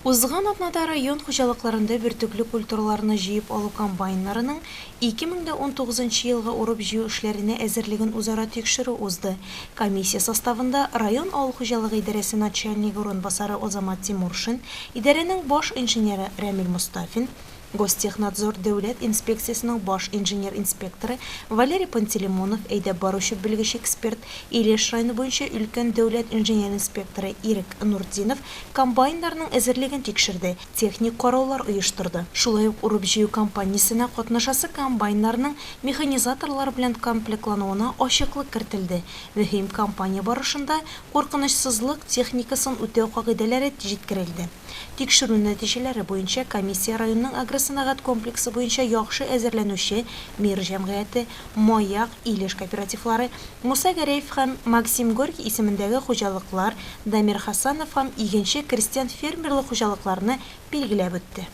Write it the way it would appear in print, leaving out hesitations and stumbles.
Узган апнада район хуҗалыкларында бертөкле культураларны җыеп алу комбайннарының 2019 елга урып җыю эшләренә әзерлеген үзара тикшерү узды. Комиссия составында район авыл хуҗалыгы идарәсе начальнигы урынбасары Азамат Тимуршин, идарәнең баш инженеры Рамил Мустафин, Гостехнадзор дәүләт инспекциясының баш инженер-инспекторы Валерий Пантелеймонов, әйдәп баручы белгеч эксперт, Илеш районы буенча өлкән дәүләт инженер-инспекторы Ирек Нуртдинов комбайннарның әзерлеген тикшерде, техник караулар оештырды. Шулай ук урып җыю кампаниясенә катнашасы комбайннарның механизаторлар белән комплектлануына ачыклык кертелде. Мөһим кампания барышында куркынычсызлык техникасын үтәү кагыйдәләре җиткерелде. Тикшерү нәтиҗәләре буенча комиссия районның агросәнәгать комплексы буенча яхшы әзерләнүче Мир җәмгыяте, Маяк, Илеш кооперативлары, Муса Гәрәев һәм Максим Горький исемендәге хуҗалыклар, Дамир Хасанов һәм игенче крестьян фермерлык хуҗалыкларны билгеләп үтте.